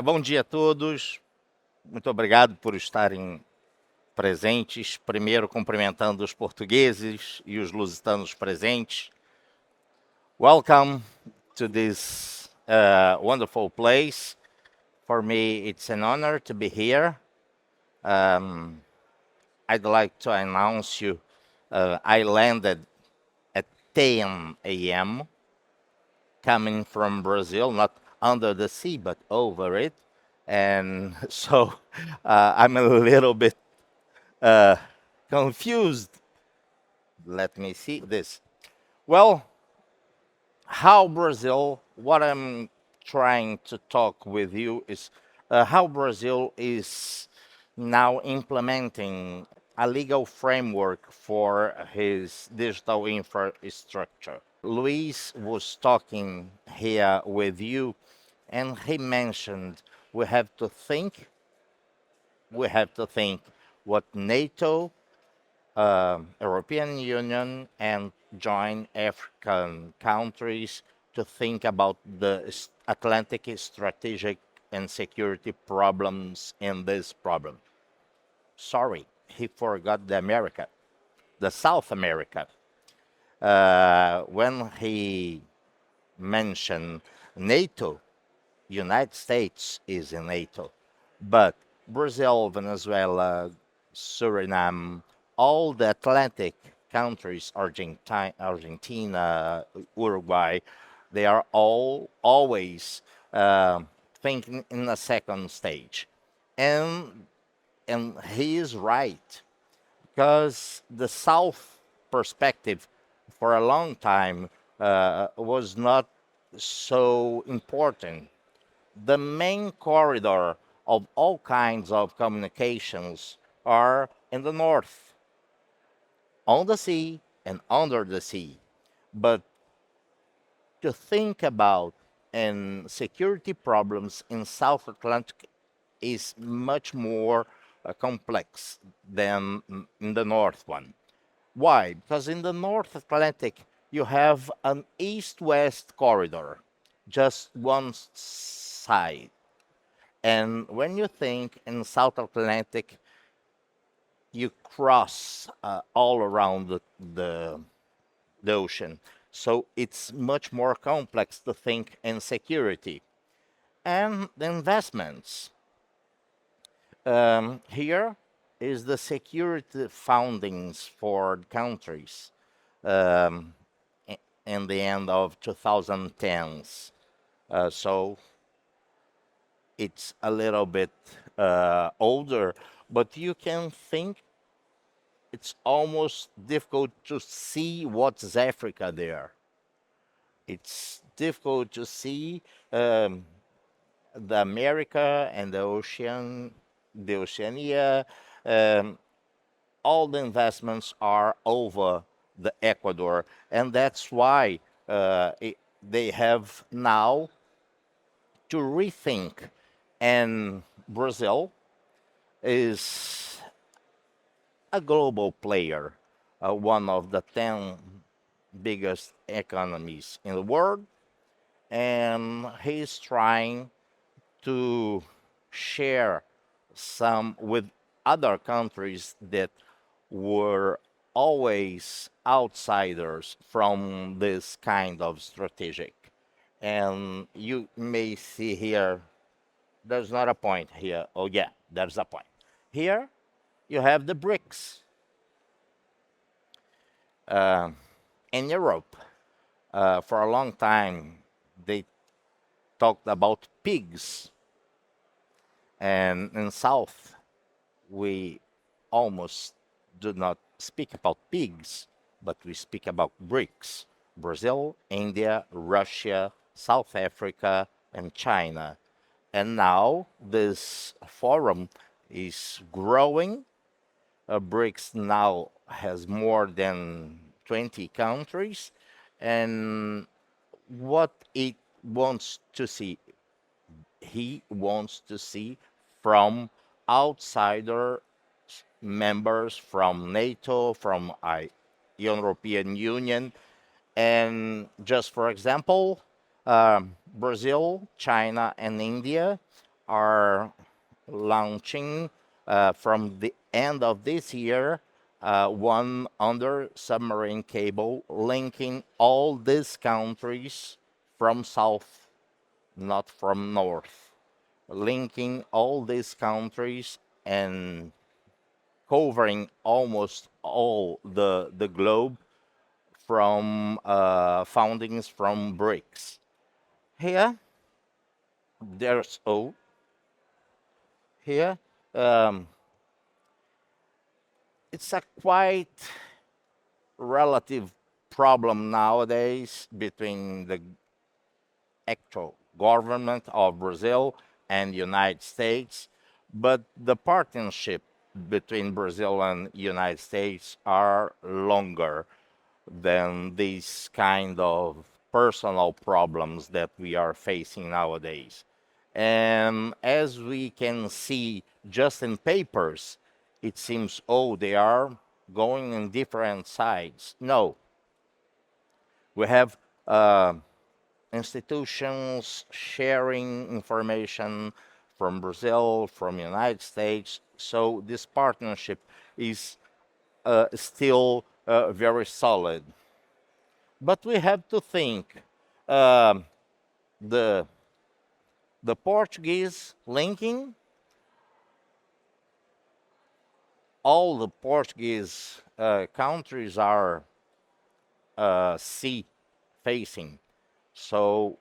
Bom dia a todos. Muito obrigado por estarem presentes. Primeiro, cumprimentando os portugueses e os lusitanos presentes. Welcome to this wonderful place. For me, it's an honor to be here. I'd like to announce you I landed at 10 a.m. coming from Brazil, not under the sea, but over it. And so I'm a little bit uh, confused. Let me see this. Well, how Brazil, what I'm trying to talk with you is how Brazil is now implementing a legal framework for his digital infrastructure. Luis was talking here with you, and he mentioned we have to think, we have to think what NATO, European Union, and join African countries to think about the Atlantic strategic and security problems in this problem. Sorry, he forgot the America, the South America. When he mentioned NATO, United States is in NATO, but Brazil, Venezuela, Suriname, all the Atlantic countries, Argentina, Uruguay, they are all always thinking in a second stage, and and he is right because the South perspective for a long time was not so important. The main corridor of all kinds of communications are in the north, on the sea and under the sea. But to think about and security problems in South Atlantic is much more complex than in the north one. Why? Because in the North Atlantic, you have an east west corridor, just one side. And when you think in South Atlantic, you cross all around the ocean. So it's much more complex to think in security. And the investments. Here is the security foundings for countries um, in the end of 2010s. So it's a little bit older, but you can think it's almost difficult to see what's Africa there. It's difficult to see the America and the Oceania. Um, all the investments are over the Ecuador, and that's why they have now to rethink. And Brazil is a global player, one of the 10 biggest economies in the world, and he's trying to share some with other countries that were always outsiders from this kind of strategic. And you may see here, there's not a point here. Oh, yeah, there's a point. Here, you have the BRICS. Uh, in Europe, for a long time, they talked about pigs. And in South, we almost do not speak about pigs, but we speak about BRICS: Brazil, India, Russia, South Africa, and China. And now this forum is growing. BRICS now has more than 20 countries. And what it wants to see, he wants to see from outsider members, from NATO, from European Union. And just for example, Brazil, China, and India are launching from the end of this year one under submarine cable linking all these countries from south, not from north, linking all these countries and covering almost all the globe from foundings from bricks. Here, there's O. Here, um, it's a quite relative problem nowadays between the actual government of Brazil and the United States, but the partnership between Brazil and United States are longer than these kind of personal problems that we are facing nowadays. And as we can see just in papers, it seems, oh, they are going in different sides. No, we have institutions sharing information from Brazil, from United States. So this partnership is still very solid. But we have to think um, the the Portuguese linking all the Portuguese countries are sea facing. So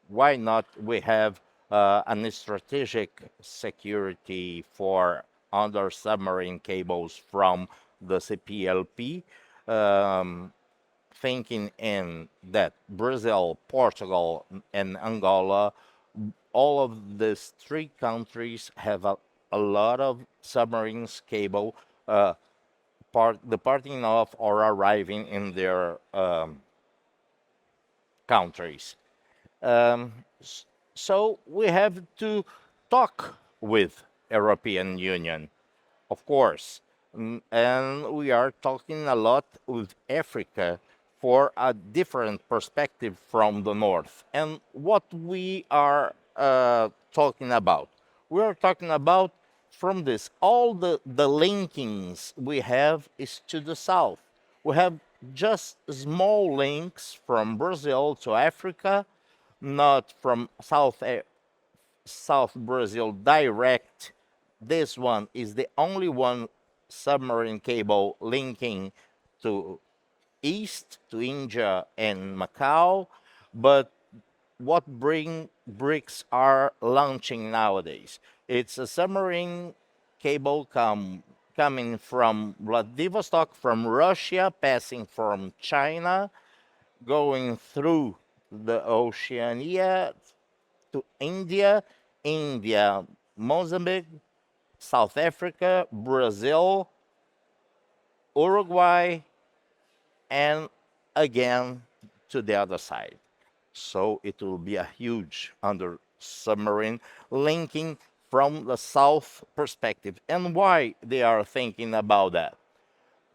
why not we have an strategic security for under submarine cables from the CPLP, um, thinking in that Brazil, Portugal, and Angola, all of these three countries have a lot of submarines cable uh, departing off or arriving in their countries. Um, so we have to talk with European Union, of course. And we are talking a lot with Africa for a different perspective from the North. And what we are talking about? We are talking about from this, all the linkings we have is to the South. We have just small links from Brazil to Africa, not from South Brazil direct. This one is the only one submarine cable linking to east to India and Macau. But what bring BRICS are launching nowadays? It's a submarine cable coming from Vladivostok, from Russia, passing from China, going through the Oceania to India, India, Mozambique, South Africa, Brazil, Uruguay, and again to the other side. So it will be a huge under submarine linking from the south perspective. And why they are thinking about that?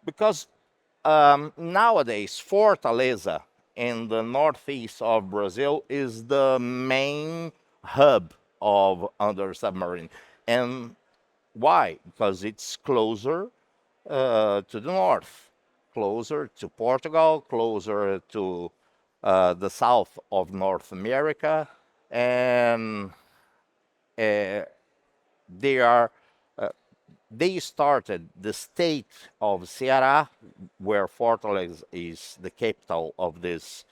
Because nowadays, Fortaleza in the northeast of Brazil is the main hub of under submarine. And why? Because it's closer to the north, closer to Portugal, closer to the south of North America, and uh, they are uh, they started the state of Ceará, where Fortaleza is the capital of this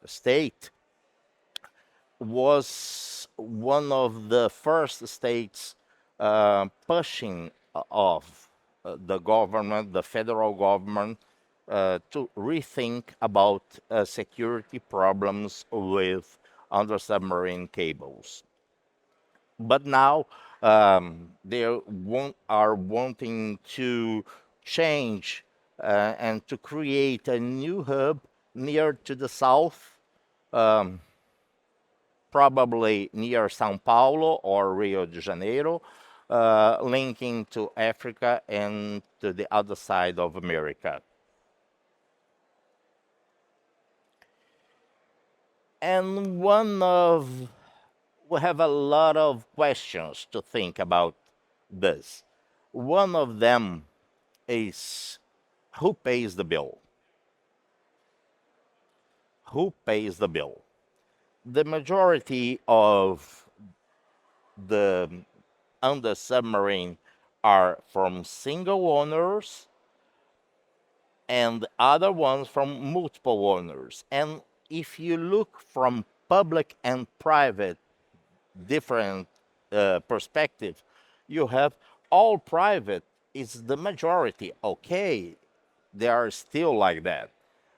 state, was one of the first states pushing of the government, the federal government, to rethink about security problems with under submarine cables. But now they are wanting to change and to create a new hub near to the south, um, probably near Sao Paulo or Rio de Janeiro, linking to Africa and to the other side of America. And we have a lot of questions to think about this. One of them is who pays the bill? Who pays the bill? The majority of the on the submarine are from single owners and the other ones from multiple owners. And if you look from public and private different perspective, you have all private is the majority. Okay, they are still like that.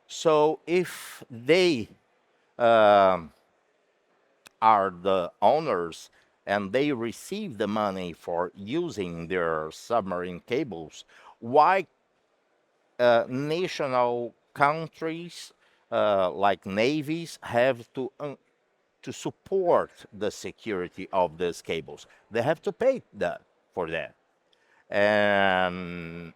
So if they um, are the owners and they receive the money for using their submarine cables, why national countries like navies have to support the security of these cables? They have to pay that for that, and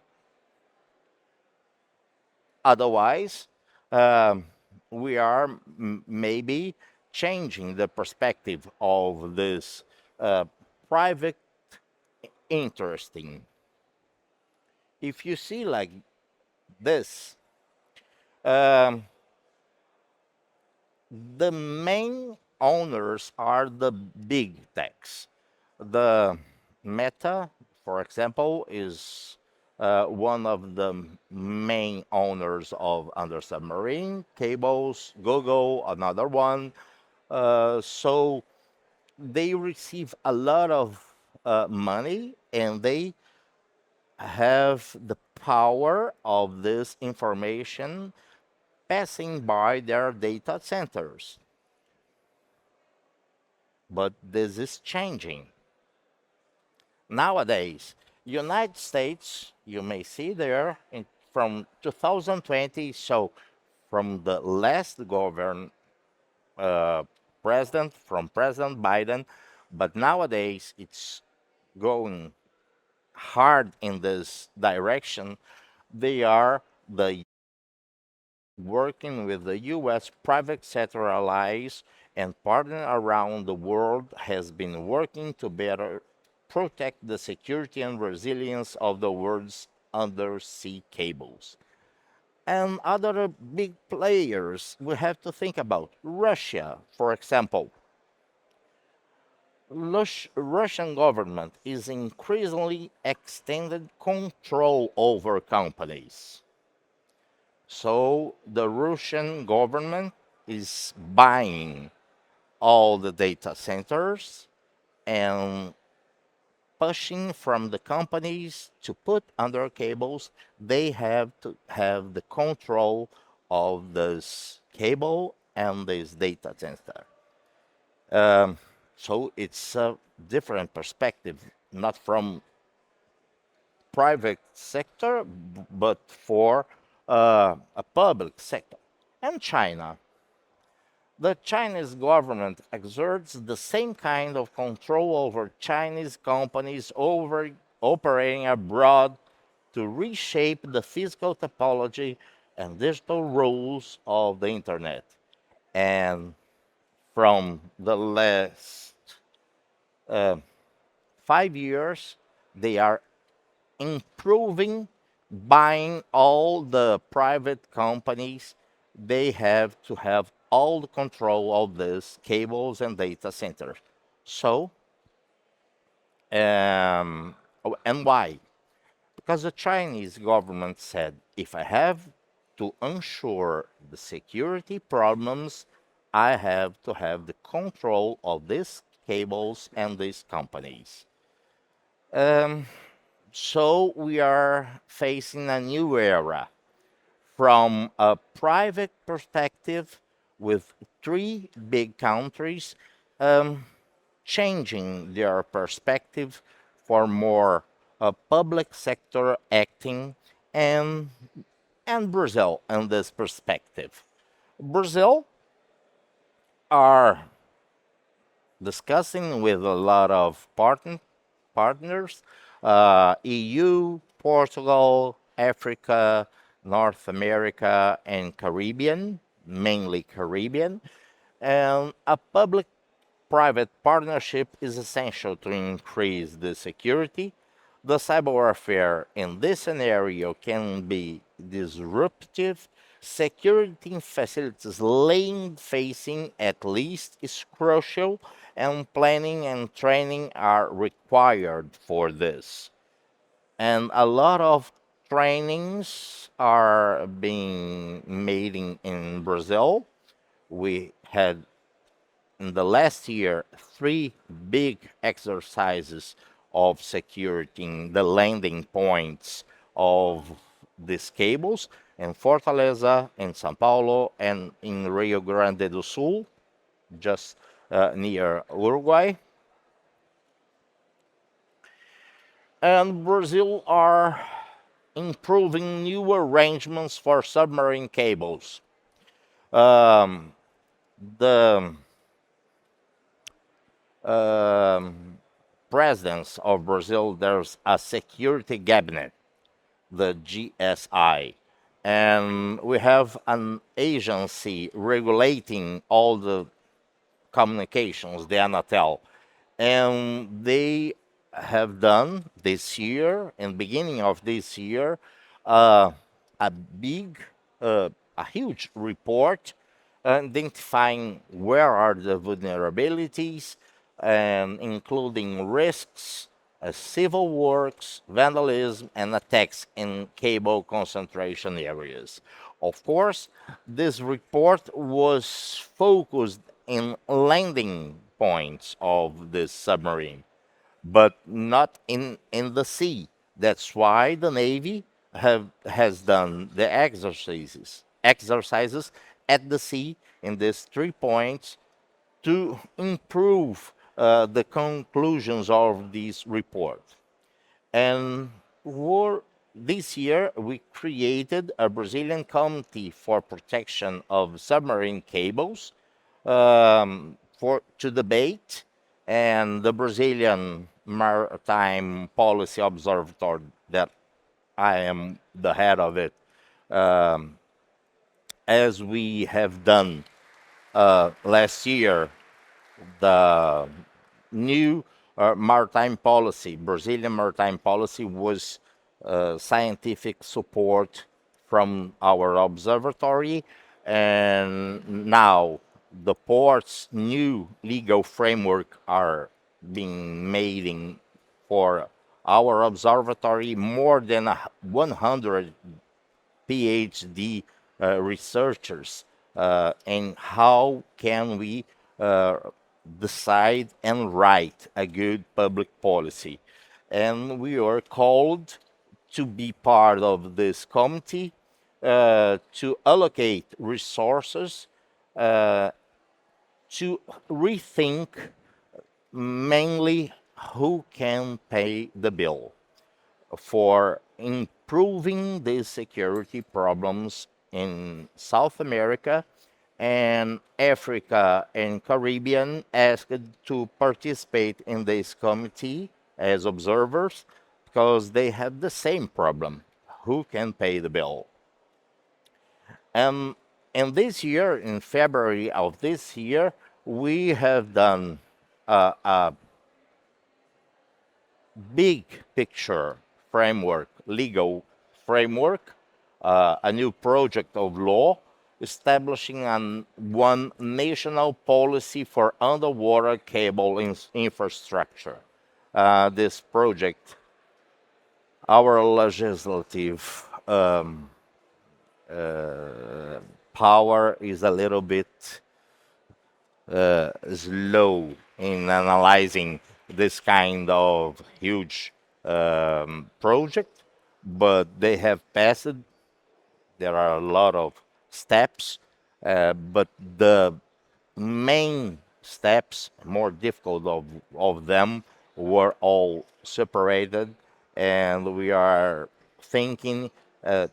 otherwise, um, we are maybe changing the perspective of this private interesting. If you see like this, um, the main owners are the big techs. The Meta, for example, is one of the main owners of under submarine cables. Google, another one. So they receive a lot of money and they have the power of this information passing by their data centers. But this is changing. Nowadays, United States, you may see there from 2020, so from the last uh, president, from President Biden, but nowadays it's going hard in this direction. They are the working with the U.S. private sector allies and partners around the world has been working to better protect the security and resilience of the world's undersea cables. And other big players we have to think about. Russia, for example. Russian government is increasingly extended control over companies. So the Russian government is buying all the data centers and pushing from the companies to put under cables. They have to have the control of this cable and this data center. Um, so it's a different perspective, not from private sector, but for a public sector. And China. The Chinese government exerts the same kind of control over Chinese companies over operating abroad to reshape the physical topology and digital rules of the internet. And from the last uh, 5 years, they are improving, buying all the private companies. They have to have all the control of these cables and data centers. So, and why? Because the Chinese government said, if I have to ensure the security problems, I have to have the control of these cables and these companies. Um, so we are facing a new era from a private perspective with three big countries um, changing their perspective for more public sector acting and Brazil in this perspective. Brazil are discussing with a lot of partners, EU, Portugal, Africa, North America, and Caribbean, mainly Caribbean, and a public public-private partnership is essential to increase the security. The cyber warfare in this scenario can be disruptive. Security facilities lane facing at least is crucial, and planning and training are required for this. And a lot of trainings are being made in Brazil. We had in the last year three big exercises of securing the landing points of these cables in Fortaleza, in São Paulo, and in Rio Grande do Sul, just near Uruguay. And Brazil are improving new arrangements for submarine cables. Um, the um, presidents of Brazil, there's a security cabinet, the GSI, and we have an agency regulating all the communications, the Anatel, and they have done this year, in beginning of this year, uh, a big, a huge report identifying where are the vulnerabilities and including risks, civil works, vandalism, and attacks in cable concentration areas. Of course, this report was focused in landing points of this submarine, but not in the sea. That's why the Navy has done the exercises at the sea in these 3 points to improve the conclusions of this report. And this year, we created a Brazilian Committee for Protection of Submarine Cables for to debate, and the Brazilian Maritime Policy Observatory that I am the head of it, um, as we have done last year, the new maritime policy, Brazilian maritime policy, was scientific support from our observatory, and now the port's new legal framework are being made for our observatory. More than 100 PhD researchers, and how can we uh, decide and write a good public policy. And we are called to be part of this committee to allocate resources uh, to rethink mainly who can pay the bill for improving the security problems in South America, and Africa and Caribbean asked to participate in this committee as observers because they had the same problem. Who can pay the bill? And this year, in February of this year, we have done a big picture framework, legal framework, a new project of law establishing one national policy for underwater cable infrastructure. This project, our legislative power is a little bit slow in analyzing this kind of huge project, but they have passed. There are a lot of steps, but the main steps, more difficult of them, were all separated, and we are thinking uh,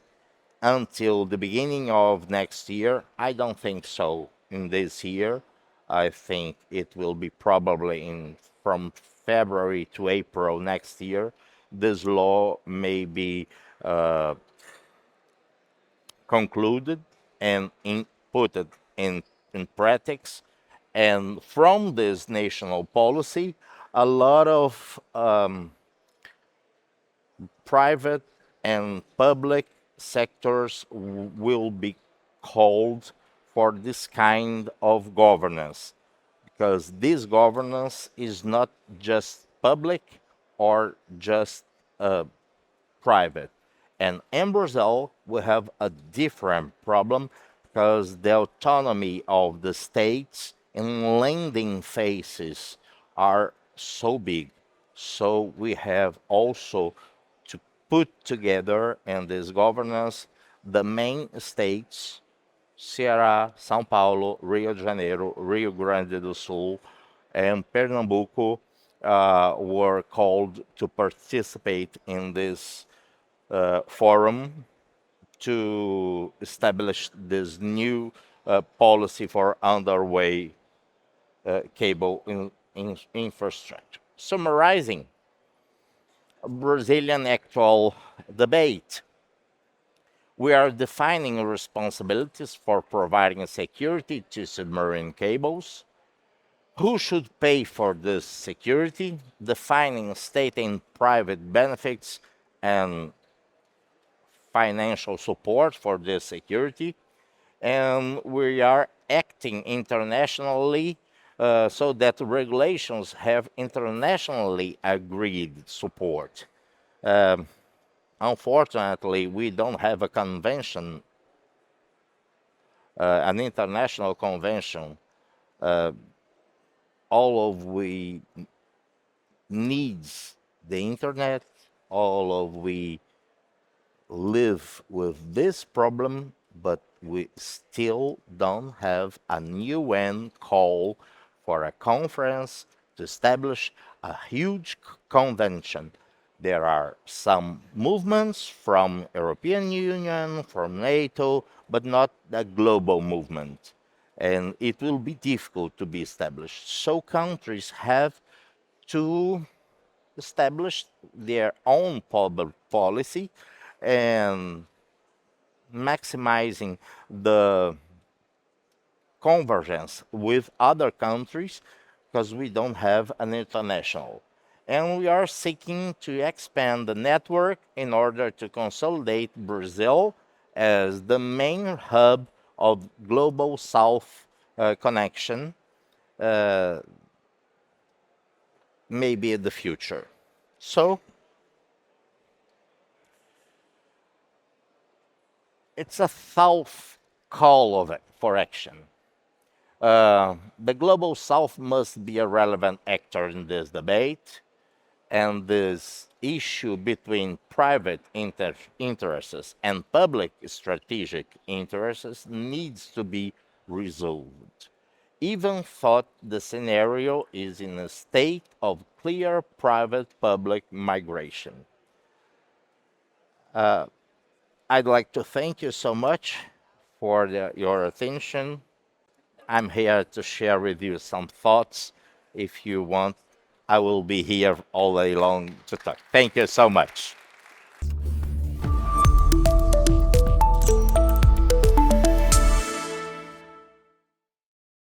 until the beginning of next year. I don't think so in this year. I think it will be probably in from February to April next year. This law may be uh, concluded and put it in practice, And from this national policy, a lot of private and public sectors will be called for this kind of governance, because this governance is not just public or just uh, private. And in Brazil, we have a different problem because the autonomy of the states in lending phases are so big. So we have also to put together in this governance the main states, Ceará, São Paulo, Rio de Janeiro, Rio Grande do Sul, and Pernambuco were called to participate in this forum to establish this new policy for underway cable infrastructure. Summarizing Brazilian actual debate, we are defining responsibilities for providing security to submarine cables. Who should pay for this security? Defining state and private benefits and financial support for this security. And we are acting internationally so that regulations have internationally agreed support. Um, Unfortunately, we don't have a convention, an international convention. Uh, all of we needs the internet. All of we live with this problem, but we still don't have an UN call for a conference to establish a huge convention. There are some movements from European Union, from NATO, but not a global movement. And it will be difficult to be established. So countries have to establish their own public policy and maximizing the convergence with other countries because we don't have an international. And we are seeking to expand the network in order to consolidate Brazil as the main hub of global South connection, uh, maybe in the future. So it's a South call for action. The global South must be a relevant actor in this debate, and this issue between private interests and public strategic interests needs to be resolved. Even thought the scenario is in a state of clear private public migration. I'd like to thank you so much for your attention. I'm here to share with you some thoughts. If you want, I will be here all day long to talk. Thank you so much.